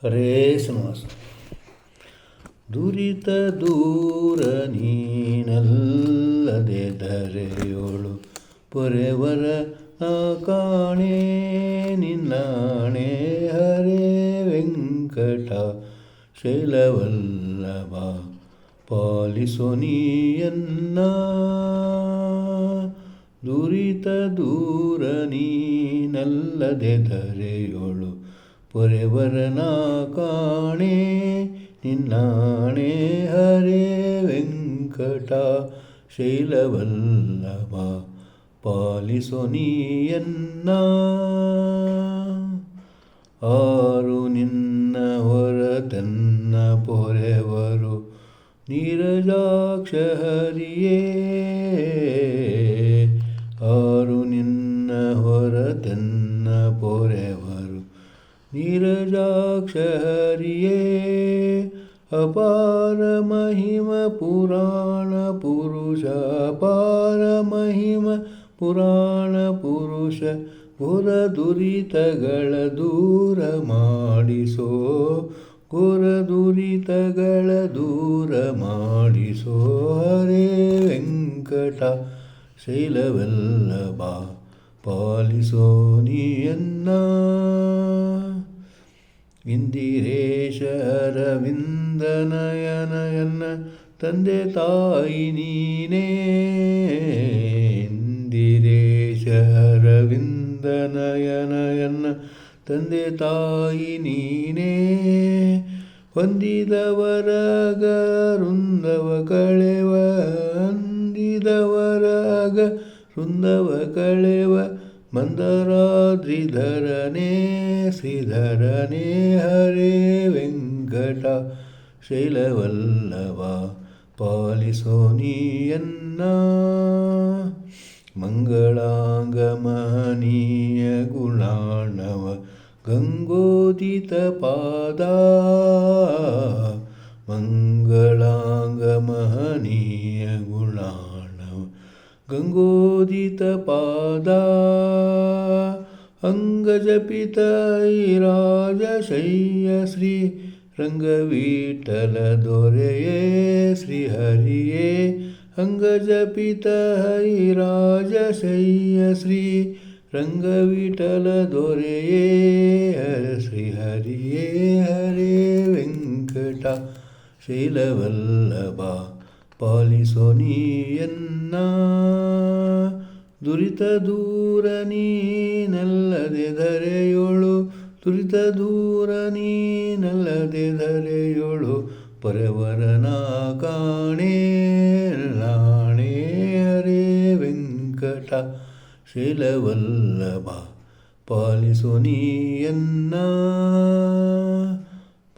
ಹರೇ ಶ್ರೀನಿವಾಸ. ದುರಿತ ದೂರ ನೀನಲ್ಲದೆ ಧರೆಯೋಳು ಪೊರೆವರ ಕಾಣೆ ನಿನ್ನಾಣೆ ಹರೇ ವೆಂಕಟ ಶೈಲವಲ್ಲಭ ಪಾಲಿಸೋ ನೀಯನ್ನ. ದುರಿತ ದೂರ ನೀನಲ್ಲದೆ ಧರೆಯೋಳು ಪೊರೆವರನ ಕಾಣೆ ನಿನ್ನಾಣೆ ಹರೇ ವೆಂಕಟ ಶೈಲವಲ್ಲಭ ಪಾಲಿಸೋ ನೀಯನ್ನ. ಆರು ನಿನ್ನ ಹೊರತನ್ನ ಪೊರೆವರು ನೀರಜಾಕ್ಷ ಹರಿಯೇ. ಆರು ನಿನ್ನ ಹೊರತನ್ನ ಪೊರೆವರು ನೀರಜಾಕ್ಷ ಹರಿಯೇ. ಅಪಾರ ಮಹಿಮ ಪುರಾಣ ಪುರುಷ ಅಪಾರ ಮಹಿಮ ಪುರಾಣ ಪುರುಷ ಘೋರ ದುರಿತಗಳ ದೂರ ಮಾಡಿಸೋ. ಘೋರ ದುರಿತಗಳ ದೂರ ಮಾಡಿಸೋ ಹರೇ ವೆಂಕಟ ಶೈಲವಲ್ಲಭ ಪಾಲಿಸೋ ನೀಯನ್ನ. ಇಂದಿರೇಶ ಅರವಿಂದ ನಯನಯನ್ನ ತಂದೆ ತಾಯಿ ನೀನೇ. ಇಂದಿರೇಶ ಅರವಿಂದ ನಯನಯನ್ನ ತಂದೆ ತಾಯಿ ನೀನೇ. ಹೊಂದಿದವರಗ ವೃಂದವ ಕಳೆವ ಹೊಂದಿದವರಗ ವೃಂದವ ಕಳೆವ ಮಂದರಾದ್ರಿಧರನೇ ಶ್ರೀಧರನೇ ಹರೇ ವೆಂಕಟ ಶೈಲವಲ್ಲಭ ಪಾಲಿಸೋ ನೀಯನ್ನ. ಮಂಗಳಾಂಗ ಮಹನೀಯ ಗುಣಾಣವ ಗಂಗೋದಿತ ಪಾದ. ಮಂಗಳಾಂಗ ಮಹನೀಯ ಗುಣಾಣವ ಗಂಗೋದಿತ ಪಾದ. ಅಂಗಜಪಿತ ರಾಜಶಯ್ಯ ಶ್ರೀ ರಂಗವಿಠಲ ದೊರೆಯೇ ಶ್ರೀಹರಿಯೇ. ಅಂಗಜಪಿತ ರಾಜಶಯ್ಯ ಶ್ರೀ ರಂಗವಿಠಲ ದೊರೆಯೇ ಶ್ರೀಹರಿಯೇ ಹರೇ ವೆಂಕಟ ಶೈಲವಲ್ಲಭ ಪಾಲಿಸೋ ನೀಯನ್ನ. ದುರಿತ ದೂರ ನೀನಲ್ಲದೆ ಧರೆಯೋಳು ದುರಿತ ದೂರ ನೀನಲ್ಲದೆ ಧರೆಯೋಳು ಪೊರೆವರನ ಕಾಣೆ ನಾಣೆ ಹರೇ ವೆಂಕಟ ಶೈಲವಲ್ಲಭ ಪಾಲಿಸೋ ನೀಯನ್ನ.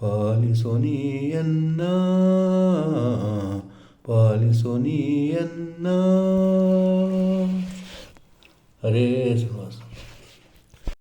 ಪಾಲಿಸೋ ನೀಯನ್ನ ಪಾಲಿಸೋ ನೀಯನ್ನ. ಹರೇ ಶ್ರೀನಿವಾಸ.